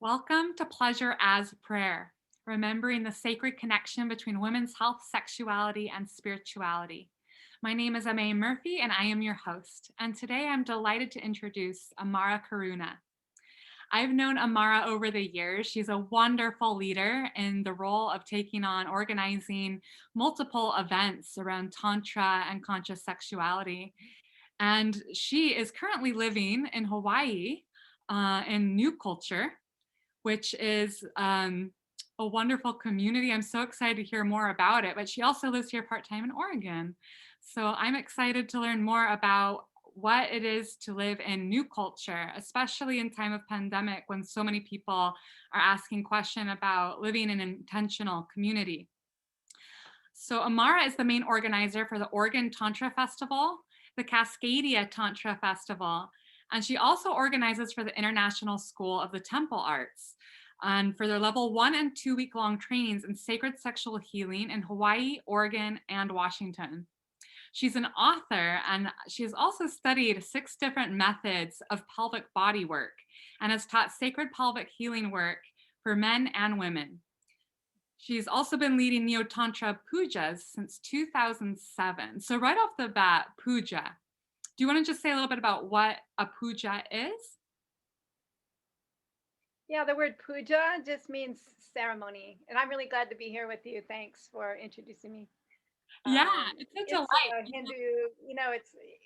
Welcome to Pleasure as Prayer, remembering the sacred connection between women's health, sexuality, and spirituality. My name is Aimee Murphy, and I am your host. And today I'm delighted to introduce Amara Karuna. I've known Amara over the years. She's a wonderful leader in the role of taking on organizing multiple events around Tantra and conscious sexuality. And she is currently living in Hawaii in New Culture, which is a wonderful community. I'm so excited to hear more about it. But she also lives here part-time in Oregon. So I'm excited to learn more about what it is to live in New Culture, especially in time of pandemic when so many people are asking questions about living in an intentional community. So Amara is the main organizer for the Oregon Tantra Festival, the Cascadia Tantra Festival, and she also organizes for the International School of the Temple Arts and for their level 1 and 2 week-long trainings in sacred sexual healing in Hawaii, Oregon, and Washington. She's an author, and she has also studied 6 different methods of pelvic body work and has taught sacred pelvic healing work for men and women. She's also been leading Neo-Tantra pujas since 2007. So right off the bat, puja. Do you want to just say a little bit about what a puja is? Yeah, the word puja just means ceremony. And I'm really glad to be here with you. Thanks for introducing me. Yeah, Um, it's a it's delight. a Hindu,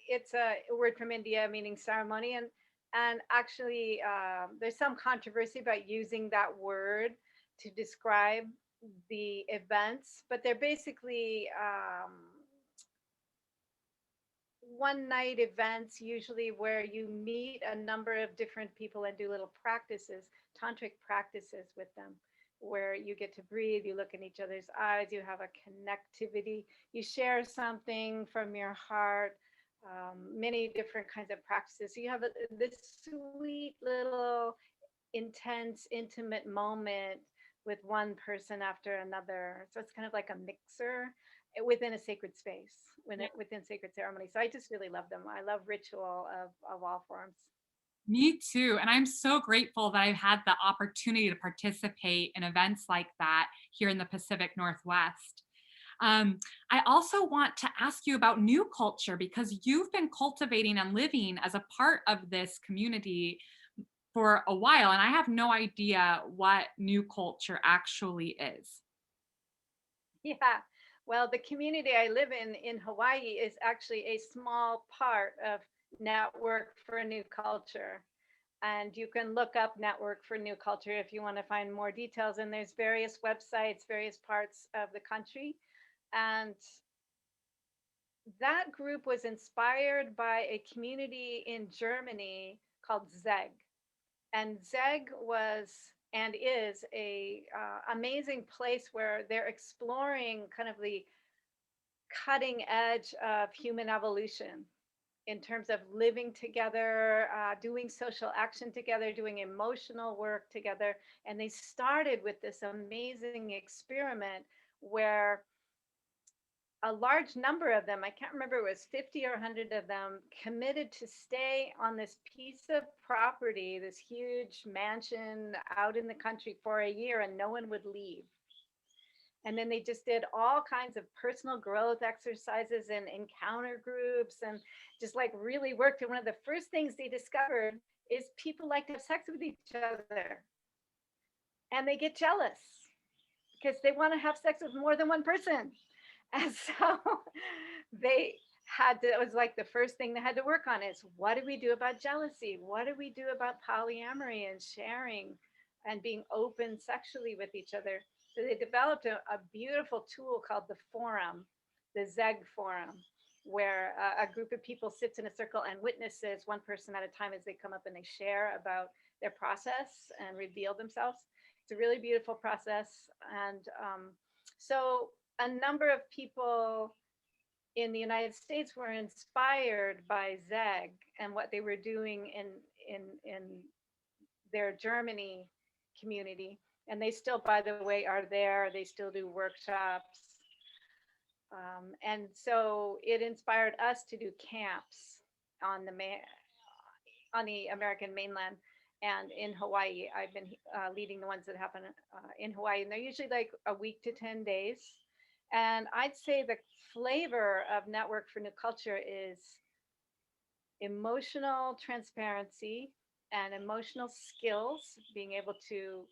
it's a word from India meaning ceremony. And actually, there's some controversy about using that word to describe the events, but they're basically one night events usually where you meet a number of different people and do little practices, tantric practices with them, where you get to breathe, you look in each other's eyes, you have a connectivity, you share something from your heart, many different kinds of practices. So you have this sweet little intense intimate moment with one person after another, so it's kind of like a mixer within a sacred space, within sacred ceremony. So I just really love them. I love ritual of all forms. Me too. And I'm so grateful that I've had the opportunity to participate in events like that here in the Pacific Northwest. I also want to ask you about New Culture because you've been cultivating and living as a part of this community for a while, and I have no idea what New Culture actually is. Yeah, well, the community I live in Hawaii is actually a small part of Network for New Culture, and you can look up Network for New Culture if you want to find more details. And there's various websites, various parts of the country. And that group was inspired by a community in Germany called ZEG. And ZEG was and is a amazing place where they're exploring kind of the cutting edge of human evolution in terms of living together, doing social action together, doing emotional work together. And they started with this amazing experiment where a large number of them, I can't remember, it was 50 or 100 of them, committed to stay on this piece of property, this huge mansion out in the country for a year, and no one would leave. And then they just did all kinds of personal growth exercises and encounter groups and just like really worked. And one of the first things they discovered is people like to have sex with each other and they get jealous because they want to have sex with more than one person. And so they had to, it was like the first thing they had to work on is what do we do about jealousy? What do we do about polyamory and sharing and being open sexually with each other? So they developed a beautiful tool called the Forum, the ZEG Forum, where a group of people sits in a circle and witnesses one person at a time as they come up and they share about their process and reveal themselves. It's a really beautiful process. And so a number of people in the United States were inspired by ZEG and what they were doing in their Germany community. And they still, by the way, are there. They still do workshops. And so it inspired us to do camps on the on the American mainland. And in Hawaii, I've been leading the ones that happen in Hawaii, and they're usually like a week to 10 days. And I'd say the flavor of Network for New Culture is emotional transparency and emotional skills, being able to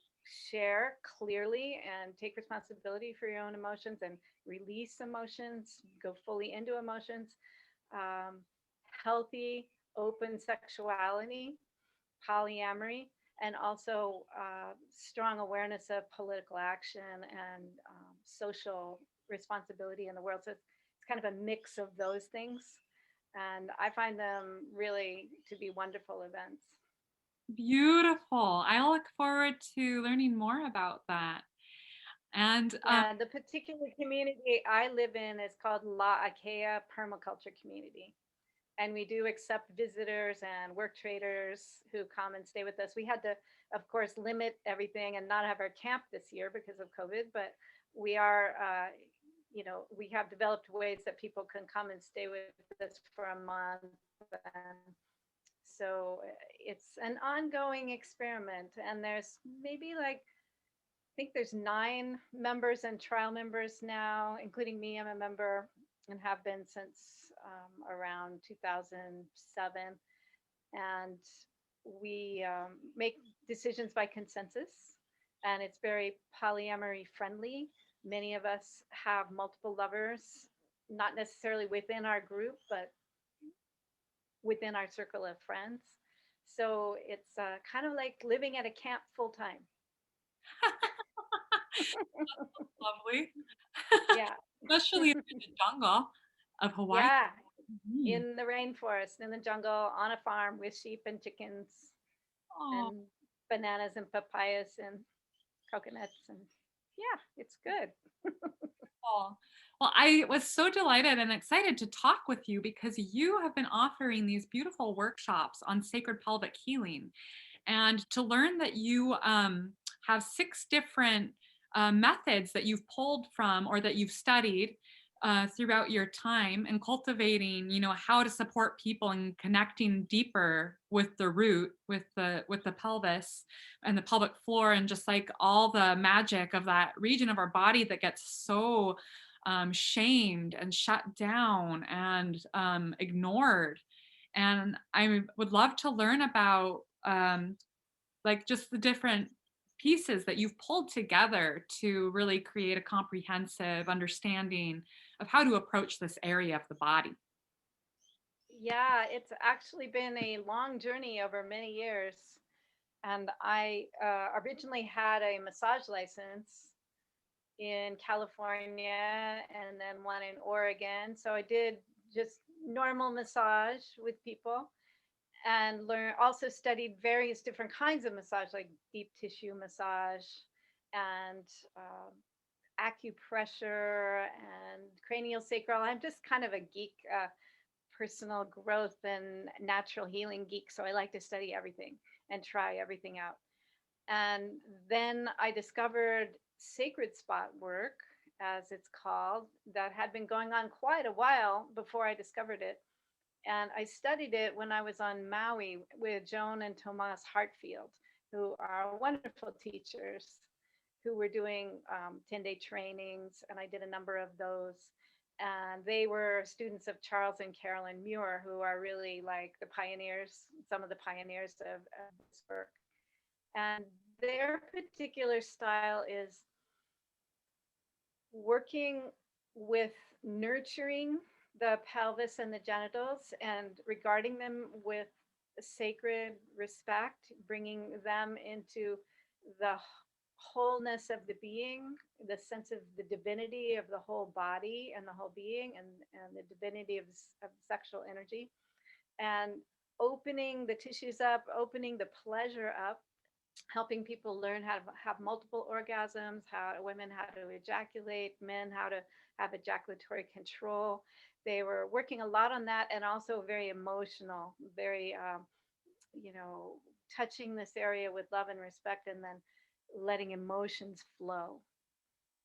share clearly and take responsibility for your own emotions and release emotions, go fully into emotions, um, healthy, open sexuality, polyamory, and also strong awareness of political action and social responsibility in the world. So it's kind of a mix of those things. And I find them really to be wonderful events. Beautiful. I look forward to learning more about that. And Yeah, the particular community I live in is called La Akea Permaculture Community. And we do accept visitors and work traders who come and stay with us. We had to, of course, limit everything and not have our camp this year because of COVID, but we are, we have developed ways that people can come and stay with us for a month. And so it's an ongoing experiment. And there's maybe like, I think there's 9 members and trial members now, including me. I'm a member and have been since around 2007. And we make decisions by consensus, and it's very polyamory friendly. Many of us have multiple lovers, not necessarily within our group, but within our circle of friends. So it's kind of like living at a camp full time. lovely, Yeah. especially in the jungle of Hawaii. Yeah. Mhm. In the rainforest, in the jungle, on a farm with sheep and chickens Oh, and bananas and papayas and coconuts. And yeah, it's good. cool. Well, I was so delighted and excited to talk with you because you have been offering these beautiful workshops on sacred pelvic healing. And to learn that you have 6 different methods that you've pulled from or that you've studied throughout your time and cultivating, how to support people and connecting deeper with the root, with the pelvis and the pelvic floor, and just like all the magic of that region of our body that gets so shamed and shut down and ignored. And I would love to learn about like just the different pieces that you've pulled together to really create a comprehensive understanding of how to approach this area of the body. Yeah, it's actually been a long journey over many years. And I originally had a massage license in California and then one in Oregon. So I did just normal massage with people and also studied various different kinds of massage, like deep tissue massage and acupressure and cranial sacral. I'm just kind of a geek, personal growth and natural healing geek. So I like to study everything and try everything out. And then I discovered sacred spot work, as it's called, that had been going on quite a while before I discovered it. And I studied it when I was on Maui with Joan and Tomas Hartfield, who are wonderful teachers who were doing 10-day trainings. And I did a number of those. And they were students of Charles and Carolyn Muir, who are really like the pioneers, some of the pioneers of this work. And their particular style is working with nurturing the pelvis and the genitals and regarding them with sacred respect, bringing them into the wholeness of the being, the sense of the divinity of the whole body and the whole being, and the divinity of sexual energy, and opening the tissues up, opening the pleasure up, helping people learn how to have multiple orgasms, how women how to ejaculate, men how to have ejaculatory control. They were working a lot on that, and also very emotional, very you know, touching this area with love and respect, and then letting emotions flow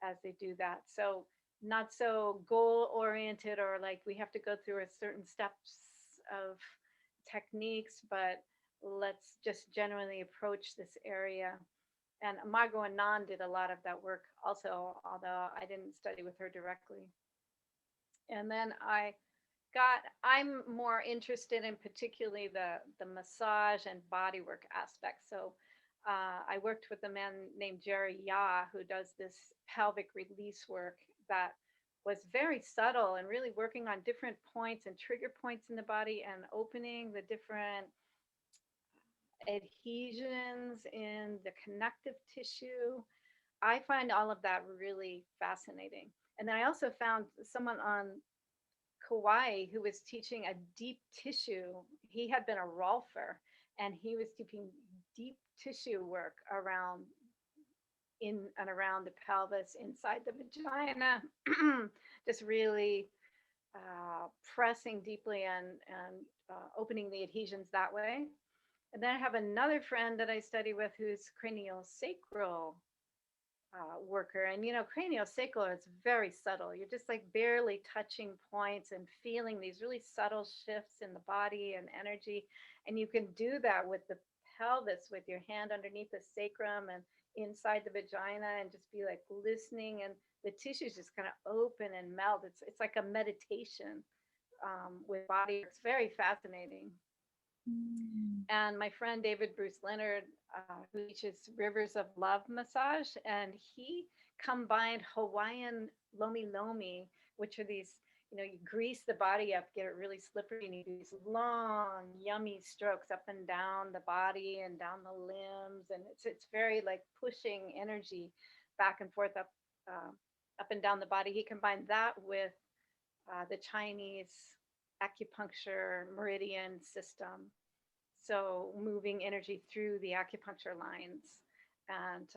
as they do that. So not so goal oriented or like we have to go through a certain steps of techniques, but let's just generally approach this area. And Margot Anand did a lot of that work also, although I didn't study with her directly. And then I'm more interested in particularly the massage and body work aspect. So I worked with a man named Jerry Ya who does this pelvic release work that was very subtle and really working on different points and trigger points in the body and opening the different adhesions in the connective tissue. I find all of that really fascinating. And then I also found someone on Kauai who was teaching a deep tissue. He had been a rolfer and he was teaching deep tissue work around in and around the pelvis, inside the vagina, just really pressing deeply and opening the adhesions that way. And then I have another friend that I study with who's craniosacral worker. And craniosacral is very subtle. You're just like barely touching points and feeling these really subtle shifts in the body and energy. And you can do that with the pelvis with your hand underneath the sacrum and inside the vagina and just be like listening, and the tissues just kind of open and melt. It's like a meditation with body. It's very fascinating. Mm. And my friend David Bruce Leonard, who teaches Rivers of Love massage, and he combined Hawaiian lomi lomi, which are these, you grease the body up, get it really slippery, and you do these long, yummy strokes up and down the body and down the limbs, and it's very like pushing energy back and forth up and down the body. He combined that with the Chinese acupuncture meridian system, so moving energy through the acupuncture lines. And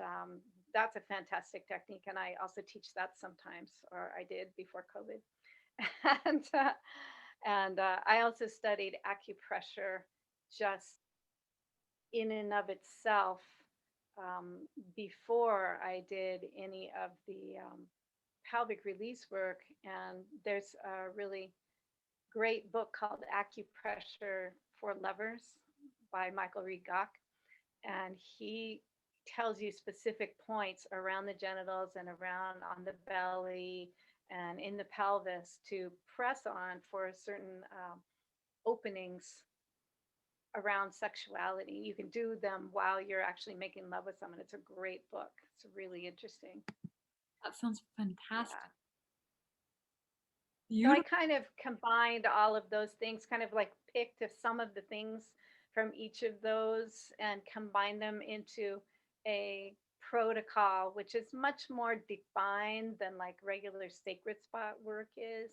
that's a fantastic technique. And I also teach that sometimes, or I did before COVID. And I also studied acupressure just in and of itself before I did any of the pelvic release work. And there's a really great book called Acupressure for Lovers by Michael Reed Gock. And he tells you specific points around the genitals and around on the belly and in the pelvis to press on for certain openings around sexuality. You can do them while you're actually making love with someone. It's a great book. It's really interesting. That sounds fantastic. Yeah. So I Beautiful. kind of combined all of those things, kind of like picked some of the things from each of those and combined them into a protocol, which is much more defined than like regular sacred spot work is.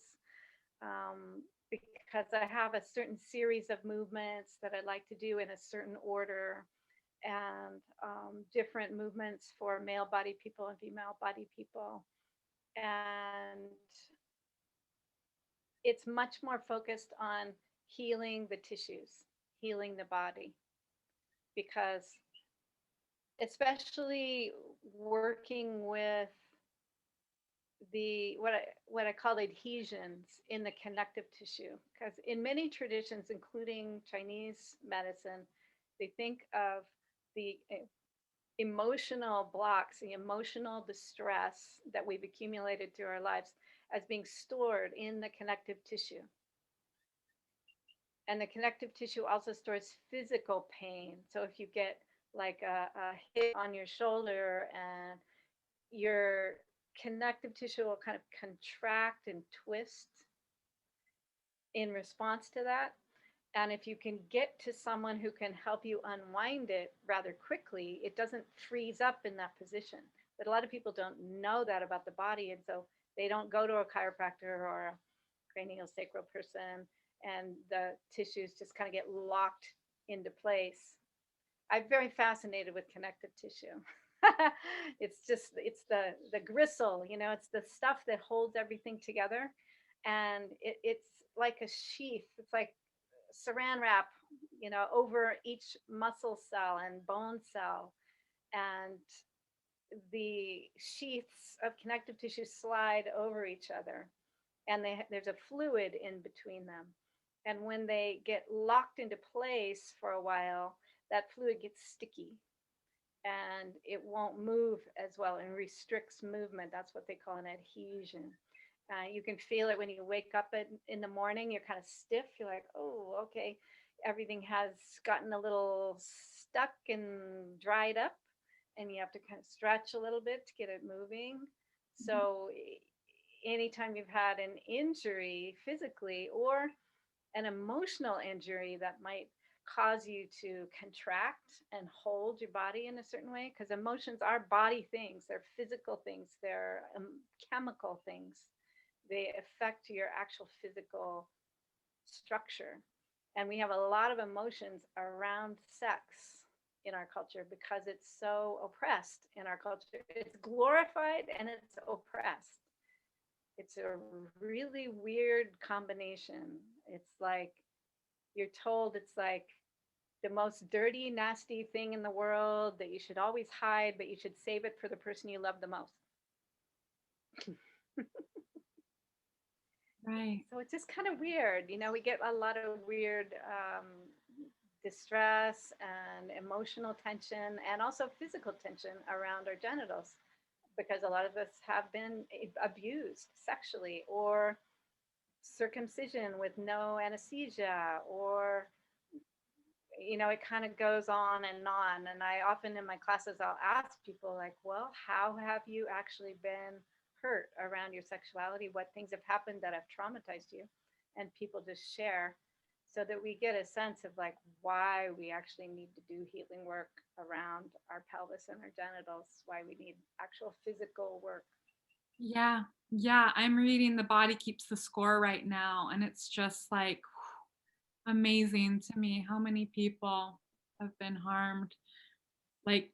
Because I have a certain series of movements that I like to do in a certain order, and different movements for male body people and female body people. And it's much more focused on healing the tissues, healing the body, because especially working with the what I call adhesions in the connective tissue, because in many traditions, including Chinese medicine, they think of the emotional blocks, the emotional distress that we've accumulated through our lives as being stored in the connective tissue. And the connective tissue also stores physical pain. So if you get like a hit on your shoulder, and your connective tissue will kind of contract and twist in response to that. And if you can get to someone who can help you unwind it rather quickly, it doesn't freeze up in that position. But a lot of people don't know that about the body. And so they don't go to a chiropractor or a craniosacral person, and the tissues just kind of get locked into place. I'm very fascinated with connective tissue. It's the gristle, it's the stuff that holds everything together. And it's like a sheath. It's like saran wrap, over each muscle cell and bone cell. And the sheaths of connective tissue slide over each other. And there's a fluid in between them. And when they get locked into place for a while, that fluid gets sticky and it won't move as well and restricts movement. That's what they call an adhesion. You can feel it when you wake up in the morning. You're kind of stiff. You're like, oh, okay. Everything has gotten a little stuck and dried up, and you have to kind of stretch a little bit to get it moving. So, anytime you've had an injury physically or an emotional injury that might cause you to contract and hold your body in a certain way, because emotions are body things, they're physical things, they're chemical things, they affect your actual physical structure. And we have a lot of emotions around sex in our culture because it's so oppressed in our culture. It's glorified and it's oppressed. It's a really weird combination. It's like you're told it's like the most dirty, nasty thing in the world that you should always hide, but you should save it for the person you love the most. Right. So it's just kind of weird. We get a lot of weird distress and emotional tension and also physical tension around our genitals because a lot of us have been abused sexually or circumcision with no anesthesia or it kind of goes on and on. And I often in my classes, I'll ask people, like, well, how have you actually been hurt around your sexuality? What things have happened that have traumatized you? And people just share so that we get a sense of like why we actually need to do healing work around our pelvis and our genitals, why we need actual physical work. Yeah. Yeah. I'm reading The Body Keeps the Score right now. And it's just like amazing to me how many people have been harmed. Like,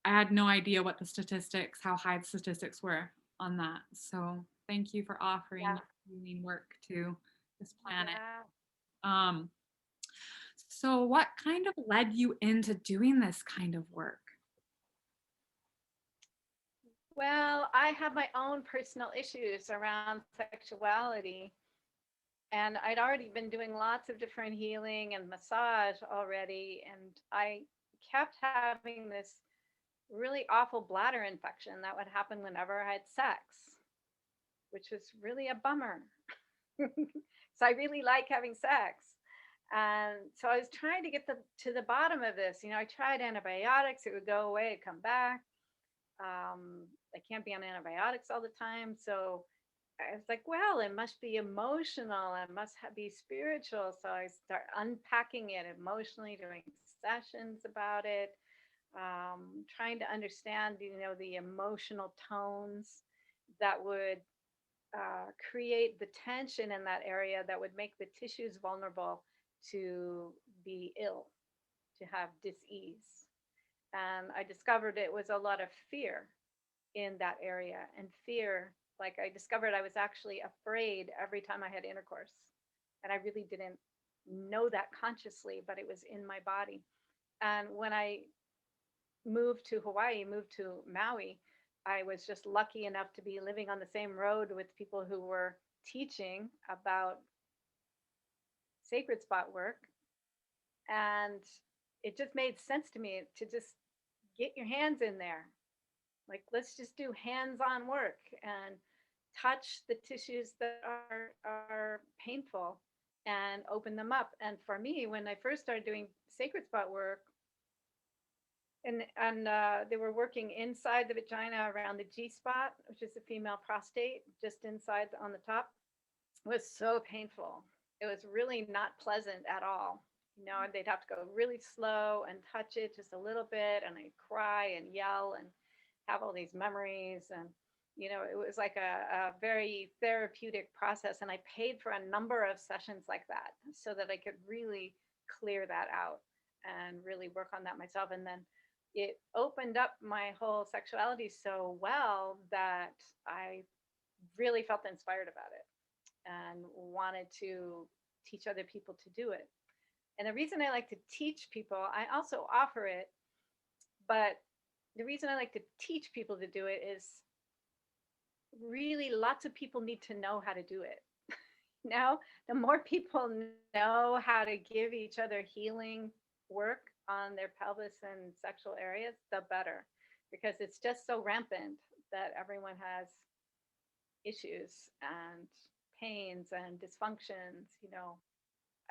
I had no idea what the statistics, how high the statistics were on that. So thank you for offering Yeah. your healing work to this planet. Yeah. Um, so what kind of led you into doing this kind of work? Well, I have my own personal issues around sexuality. And I'd already been doing lots of different healing and massage already. And I kept having this really awful bladder infection that would happen whenever I had sex, which was really a bummer. So I really like having sex. And so I was trying to get to the bottom of this. I tried antibiotics, it would go away, it'd come back. I can't be on antibiotics all the time. So I was like, well, it must be emotional. It must be spiritual. So I start unpacking it emotionally, doing sessions about it, trying to understand, the emotional tones that would create the tension in that area that would make the tissues vulnerable to be ill, to have dis-ease. And I discovered it was a lot of fear in that area. And fear, like I discovered I was actually afraid every time I had intercourse. And I really didn't know that consciously, but it was in my body. And when I moved to Hawaii, moved to Maui, I was just lucky enough to be living on the same road with people who were teaching about sacred spot work. And it just made sense to me to just get your hands in there. Like, let's just do hands-on work and touch the tissues that are painful and open them up. And for me, when I first started doing sacred spot work, and they were working inside the vagina around the G spot, which is the female prostate, just inside on the top, it was so painful. It was really not pleasant at all. They'd have to go really slow and touch it just a little bit, and I'd cry and yell and have all these memories. And it was like a very therapeutic process. And I paid for a number of sessions like that so that I could really clear that out and really work on that myself. And then it opened up my whole sexuality so well that I really felt inspired about it and wanted to teach other people to do it. And the reason I like to teach people, I also offer it, but the reason I like to teach people to do it is really lots of people need to know how to do it. Now, the more people know how to give each other healing work on their pelvis and sexual areas, the better, because it's just so rampant that everyone has issues and pains and dysfunctions.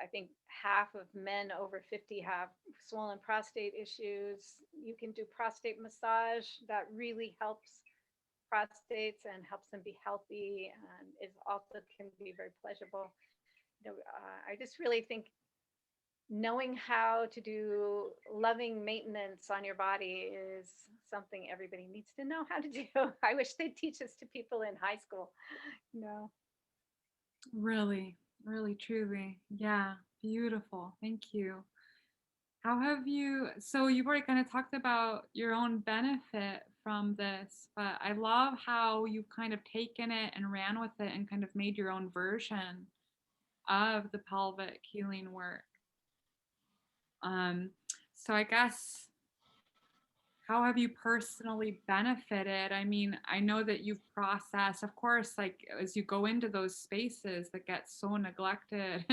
I think half of men over 50 have swollen prostate issues. You can do prostate massage that really helps prostates and helps them be healthy, and is also can be very pleasurable. I just really think knowing how to do loving maintenance on your body is something everybody needs to know how to do. I wish they'd teach this to people in high school. No. Really, really, truly. Yeah, beautiful. Thank you. How have you, so you've already kind of talked about your own benefit from this, but I love how you've kind of taken it and ran with it and kind of made your own version of the pelvic healing work. Um, so I guess, how have you personally benefited? I mean, I know that you've processed, of course, like as you go into those spaces that get so neglected,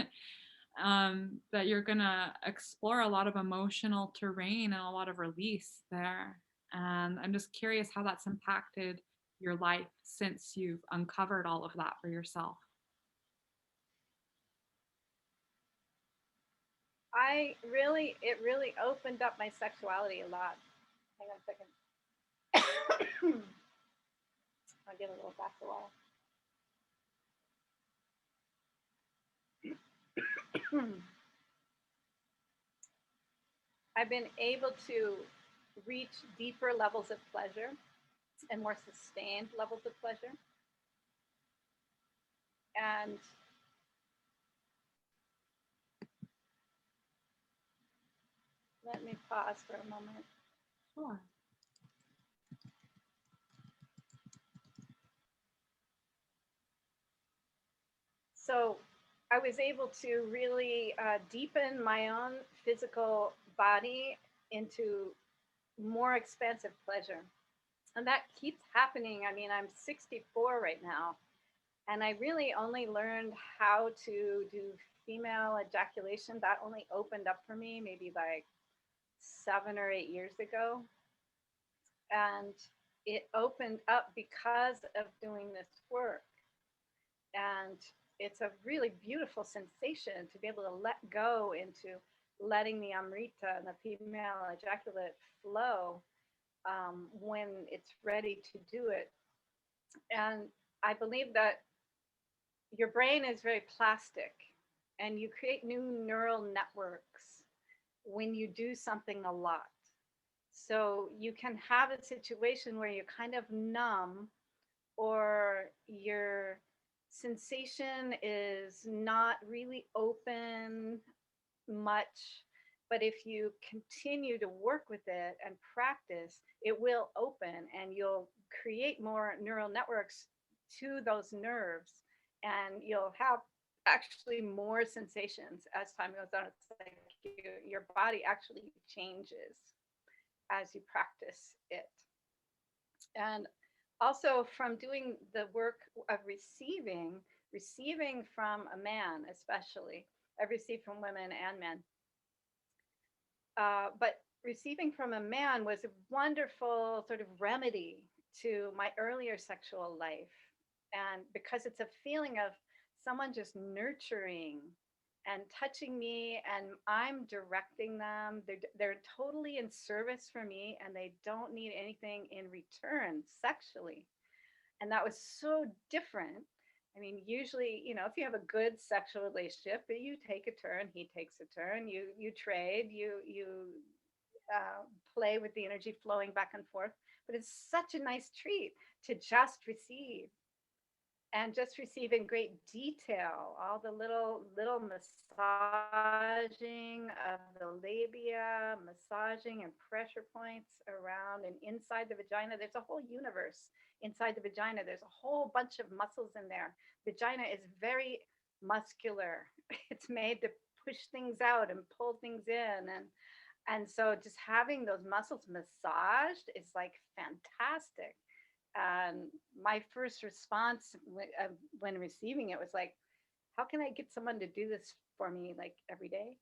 that you're gonna explore a lot of emotional terrain and a lot of release there. And I'm just curious how that's impacted your life since you've uncovered all of that for yourself. It really opened up my sexuality a lot. Hang on a second. I'll get a little glass of water. I've been able to reach deeper levels of pleasure and more sustained levels of pleasure. And let me pause for a moment. Sure. So I was able to really deepen my own physical body into more expansive pleasure. And that keeps happening. I mean, I'm 64 right now, and I really only learned how to do female ejaculation. That only opened up for me maybe like 7 or 8 years ago. And it opened up because of doing this work. And it's a really beautiful sensation to be able to let go into letting the amrita and the female ejaculate flow when it's ready to do it. And I believe that your brain is very plastic, and you create new neural networks when you do something a lot. So you can have a situation where you're kind of numb, or your sensation is not really open much. But if you continue to work with it and practice, it will open, and you'll create more neural networks to those nerves, and you'll have actually more sensations as time goes on. It's like your body actually changes as you practice it. And also from doing the work of receiving from a man, especially. I've received from women and men. But receiving from a man was a wonderful sort of remedy to my earlier sexual life. And because it's a feeling of someone just nurturing and touching me, and I'm directing them. They're totally in service for me, and they don't need anything in return sexually. And that was so different. I mean, usually, if you have a good sexual relationship, you take a turn, he takes a turn, you trade, you play with the energy flowing back and forth. But it's such a nice treat to just receive, and just receive in great detail all the little massaging of the labia, massaging and pressure points around and inside the vagina. There's a whole universe inside the vagina. There's a whole bunch of muscles in there. Vagina is very muscular. It's made to push things out and pull things in, and so just having those muscles massaged is like fantastic. And my first response when receiving it was like, how can I get someone to do this for me like every day?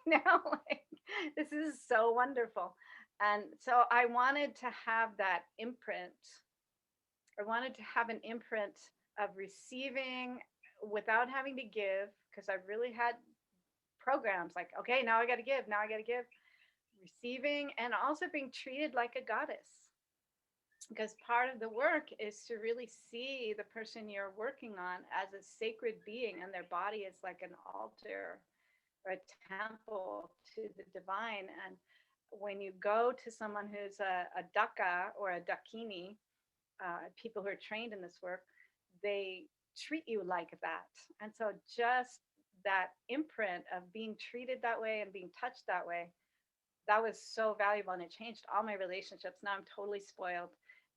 Now, like, this is so wonderful. And so I wanted to have that imprint. I wanted to have an imprint of receiving without having to give, because I've really had programs like, okay, now I got to give, now I got to give, receiving, and also being treated like a goddess. Because part of the work is to really see the person you're working on as a sacred being, and their body is like an altar or a temple to the divine. And when you go to someone who's a daka or a dakini, people who are trained in this work, they treat you like that. And so just that imprint of being treated that way and being touched that way, that was so valuable, and it changed all my relationships. Now I'm totally spoiled.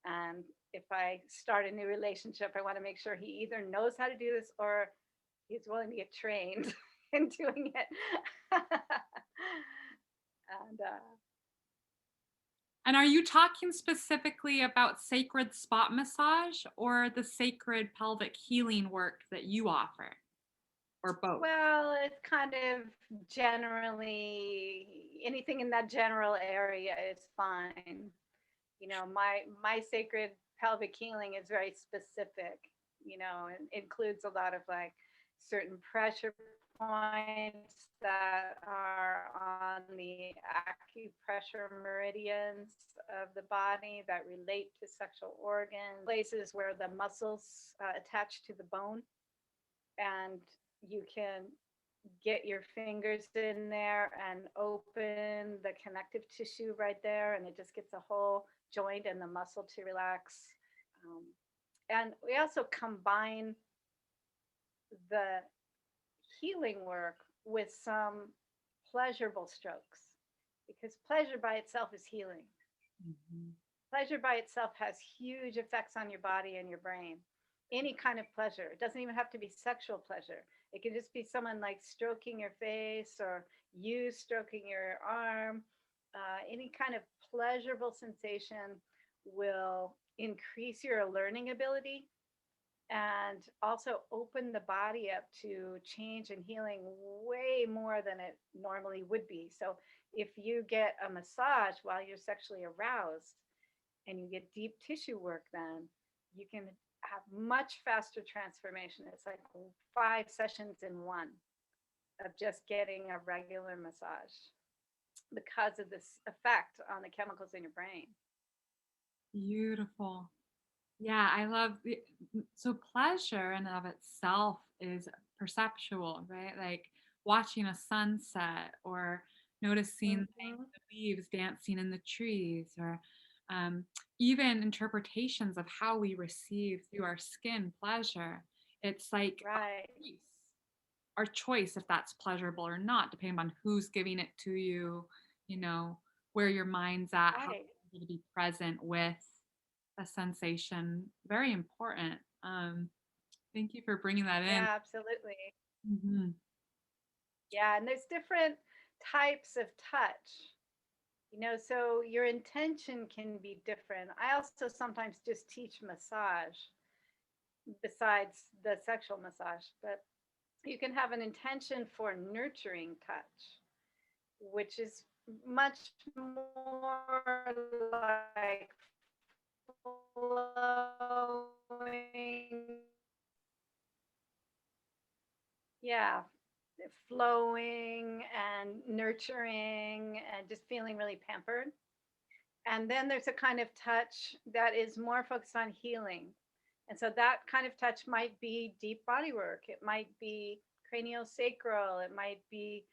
And if I start a new relationship, I want to make sure he either knows how to do this or he's willing to get trained in doing it. And And are you talking specifically about sacred spot massage or the sacred pelvic healing work that you offer, or both? well, it's kind of generally anything in that general area is fine. My sacred pelvic healing is very specific, and includes a lot of like certain pressure points that are on the acupressure meridians of the body that relate to sexual organs, places where the muscles attach to the bone, and you can get your fingers in there and open the connective tissue right there, and it just gets the whole joint and the muscle to relax. Um, and we also combine the healing work with some pleasurable strokes, because pleasure by itself is healing. Mhm. Pleasure by itself has huge effects on your body and your brain. Any kind of pleasure. It doesn't even have to be sexual pleasure. It can just be someone like stroking your face or you stroking your arm. Any kind of pleasurable sensation will increase your learning ability and also open the body up to change and healing way more than it normally would be. So, if you get a massage while you're sexually aroused, and you get deep tissue work, then you can have much faster transformation. It's like 5 sessions in one of just getting a regular massage because of this effect on the chemicals in your brain. Beautiful. Yeah, I love so pleasure in and of itself is perceptual, right? Like watching a sunset or noticing like, Hmm. the leaves dancing in the trees, or um, even interpretations of how we receive through our skin pleasure. It's like Right, choice, our choice if that's pleasurable or not, depending on who's giving it to you, you know, where your mind's at, how right. you're to be present with a sensation. Very important. Thank you for bringing that in. Yeah, absolutely. Mhm. Yeah, and there's different types of touch. So your intention can be different. I also sometimes just teach massage besides the sexual massage, but you can have an intention for nurturing touch, which is much more like flowing, yeah, flowing and nurturing and just feeling really pampered. And then there's a kind of touch that is more focused on healing. And so that kind of touch might be deep body work. It might be craniosacral. It might be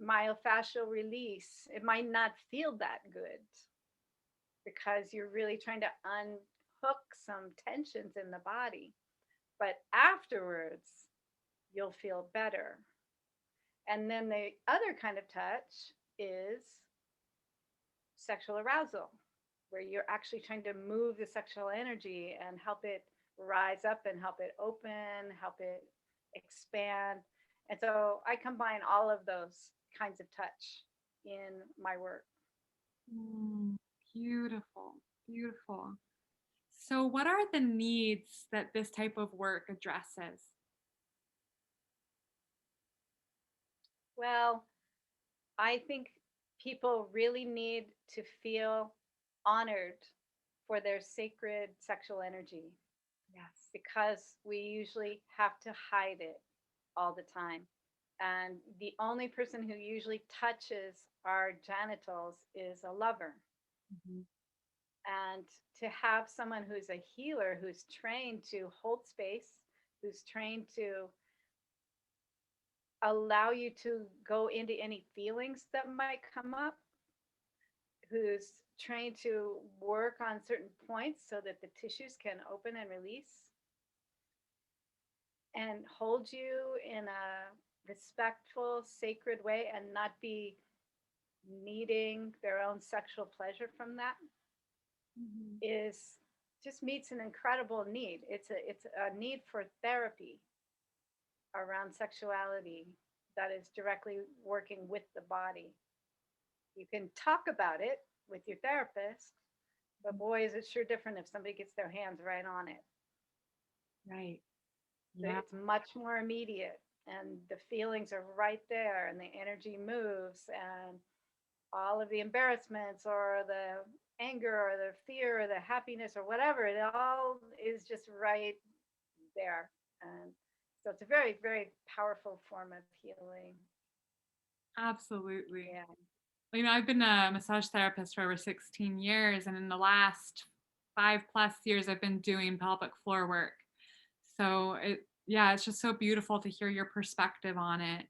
myofascial release. It might not feel that good because you're really trying to unhook some tensions in the body. But afterwards, you'll feel better. And then the other kind of touch is sexual arousal, where you're actually trying to move the sexual energy and help it rise up and help it open, help it expand. And so I combine all of those kinds of touch in my work. Mm, beautiful, beautiful. So, what are the needs that this type of work addresses? Well, I think people really need to feel honored for their sacred sexual energy Yes. because we usually have to hide it all the time. And the only person who usually touches our genitals is a lover. Mhm. And to have someone who's a healer, who's trained to hold space, who's trained to allow you to go into any feelings that might come up, who's trained to work on certain points so that the tissues can open and release and hold you in a respectful, sacred way and not be needing their own sexual pleasure from that Mhm. is just meets an incredible need. It's a need for therapy around sexuality that is directly working with the body. You can talk about it with your therapist, but boy, is it sure different if somebody gets their hands right on it. Right. Yeah. It's much more immediate, and the feelings are right there, and the energy moves, and all of the embarrassments or the anger or the fear or the happiness or whatever, it all is just right there. And so it's a very, very powerful form of healing. Absolutely. Yeah. I've been a massage therapist for over 16 years, and in the last 5+ years, I've been doing pelvic floor work. So yeah, it's just so beautiful to hear your perspective on it.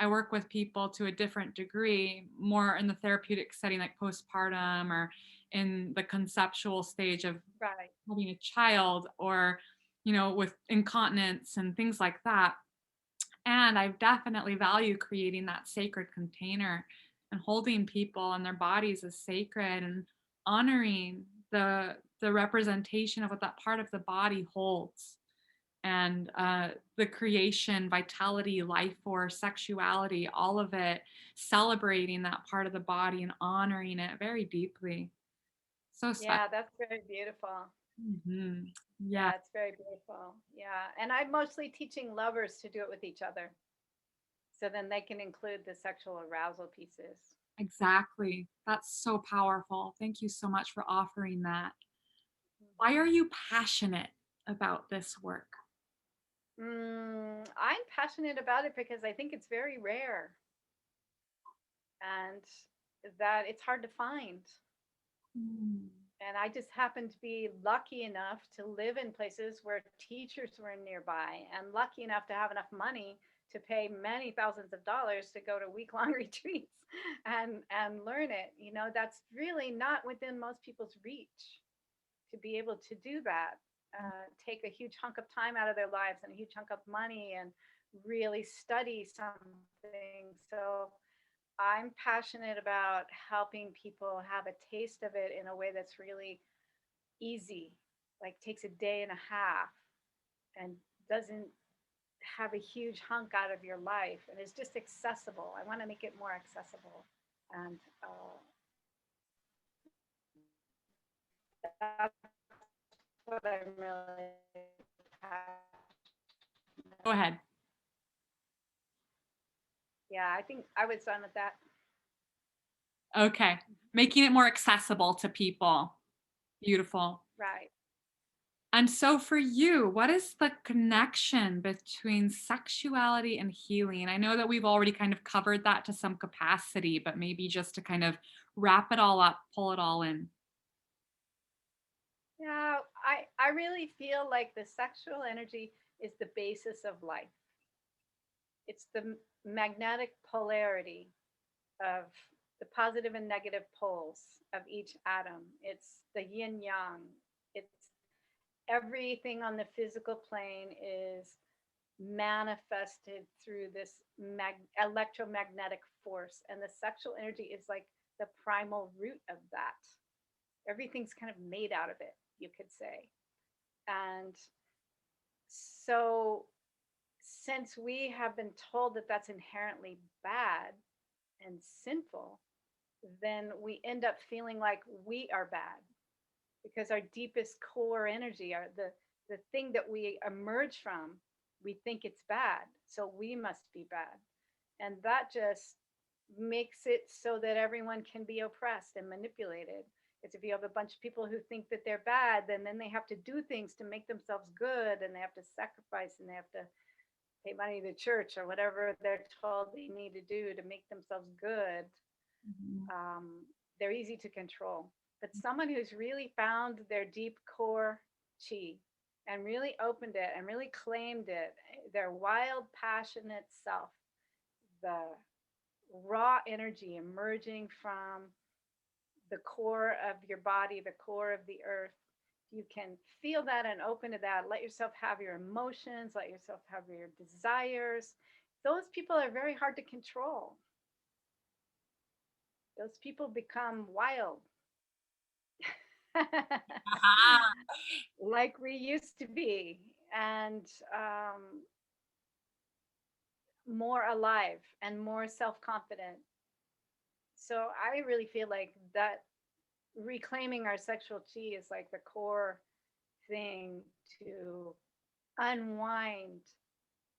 I work with people to a different degree, more in the therapeutic setting, like postpartum or in the conceptual stage of Right. having a child, or with incontinence and things like that. And I definitely value creating that sacred container and holding people and their bodies as sacred and honoring the representation of what that part of the body holds, and the creation, vitality, life force, sexuality, all of it, celebrating that part of the body and honoring it very deeply. So special. Yeah, that's very beautiful. Hmm. Yeah, Yeah, it's very beautiful. Yeah. And I'm mostly teaching lovers to do it with each other. So then they can include the sexual arousal pieces. exactly. That's so powerful. Thank you so much for offering that. Why are Mhm. you passionate about this work? I'm passionate about it because I think it's very rare and that it's hard to find. Mm. And I just happened to be lucky enough to live in places where teachers were nearby and lucky enough to have enough money to pay many thousands of dollars to go to week-long retreats and learn it. That's really not within most people's reach to be able to do that. Take a huge hunk of time out of their lives and a huge chunk of money and really study something. So I'm passionate about helping people have a taste of it in a way that's really easy, like takes a day and a half and doesn't have a huge hunk out of your life and is just accessible. I want to make it more accessible. And that's what I'm really passionate Go ahead. about. Yeah, I think I was done with that. Okay. Making it more accessible to people. Beautiful. Right. And so for you, what is the connection between sexuality and healing? I know that we've already kind of covered that to some capacity, but maybe just to kind of wrap it all up, pull it all in. Yeah, I really feel like the sexual energy is the basis of life. It's the magnetic polarity of the positive and negative poles of each atom. It's the yin yang. It's everything on the physical plane is manifested through this electromagnetic force. And the sexual energy is like the primal root of that. Everything's kind of made out of it, you could say. And so, since we have been told that that's inherently bad and sinful, then we end up feeling like we are bad because our deepest core energy, the thing that we emerge from, we think it's bad, so we must be bad. And that just makes it so that everyone can be oppressed and manipulated. It's if you have a bunch of people who think that they're bad, then they have to do things to make themselves good, and they have to sacrifice, and they have to pay money to church or whatever they're told they need to do to make themselves good. Mhm. um, they're easy to control. But someone who's really found their deep core chi and really opened it and really claimed it, their wild, passionate self, the raw energy emerging from the core of your body, the core of the earth. You can feel that and open to that. Let yourself have your emotions, let yourself have your desires. Those people are very hard to control. Those people become wild. Aha. Like we used to be, and more alive and more self confident. So I really feel like that reclaiming our sexual chi is like the core thing to unwind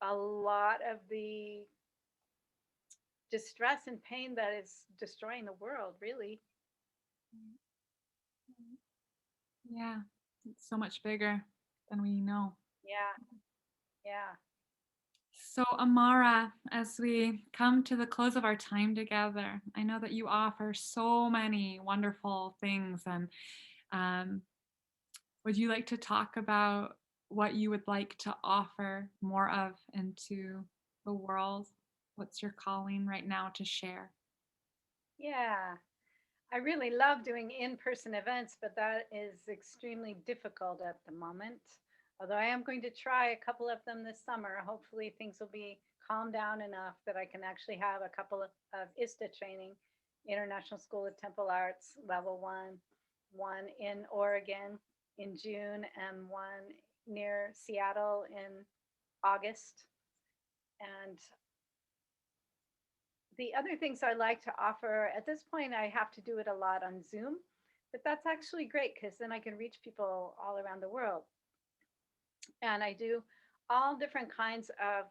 a lot of the distress and pain that is destroying the world, really. Yeah, it's so much bigger than we know. Yeah, yeah. So, Amara, as we come to the close of our time together, I know that you offer so many wonderful things. And um, would you like to talk about what you would like to offer more of into the world? What's your calling right now to share? Yeah. I really love doing in person events, but that is extremely difficult at the moment. Although I am going to try a couple of them this summer. Hopefully, things will be calmed down enough that I can actually have a couple of ISTA training, International School of Temple Arts, level one in Oregon in June, and one near Seattle in August. And the other things I like to offer at this point, I have to do it a lot on Zoom, but that's actually great because then I can reach people all around the world. And I do all different kinds of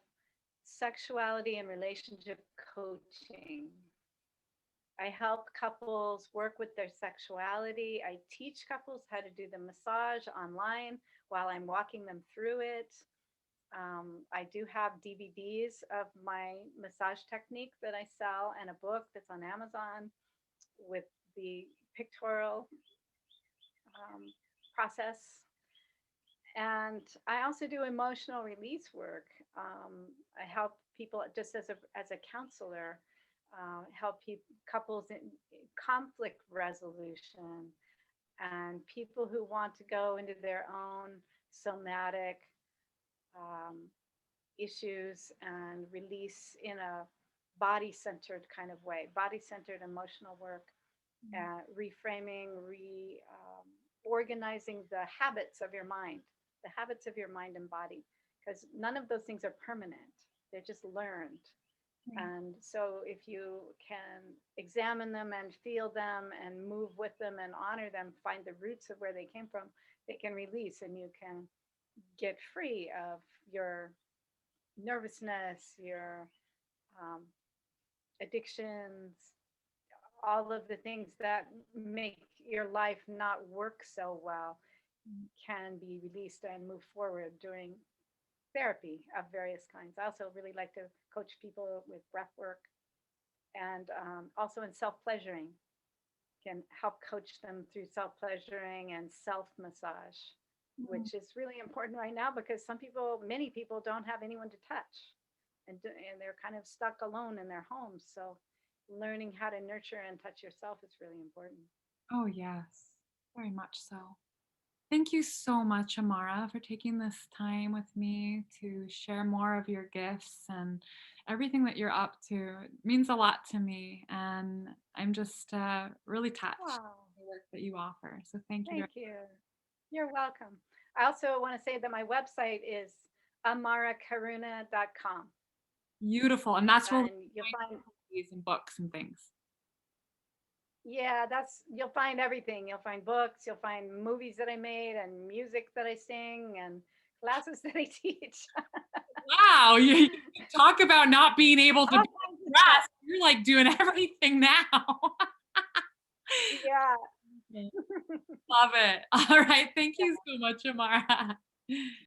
sexuality and relationship coaching. I help couples work with their sexuality. I teach couples how to do the massage online while I'm walking them through it. I do have DVDs of my massage technique that I sell and a book that's on Amazon with the pictorial um, process. And I also do emotional release work. I help people just as a counselor, help couples in conflict resolution and people who want to go into their own somatic um, issues and release in a body centered kind of way, body centered emotional work, reframing, organizing the habits of your mind, the habits of your mind and body, because none of those things are permanent. They're just learned. Right. And so if you can examine them and feel them and move with them and honor them, find the roots of where they came from, they can release and you can get free of your nervousness, your um, addictions, all of the things that make your life not work so well can be released and move forward during therapy of various kinds. I also really like to coach people with breath work and also in self pleasuring, can help coach them through self pleasuring and self massage, Mm. which is really important right now because many people don't have anyone to touch and they're kind of stuck alone in their homes. So learning how to nurture and touch yourself is really important. Oh, yes, very much so. Thank you so much, Amara, for taking this time with me to share more of your gifts and everything that you're up to. It means a lot to me, and I'm just really touched Wow. by the work that you offer. So thank you very Thank you. You're welcome. I also want to say that my website is amarakaruna.com. beautiful, and that's where we And you'll find, find these and books and things. yeah, you'll find everything. You'll find books, you'll find movies that I made and music that I sing and classes that I teach. Wow, you talk about not being able to All be kinds of stuff. stressed. You're like doing everything now. Yeah. Love it. All right. Thank you so much, Amara.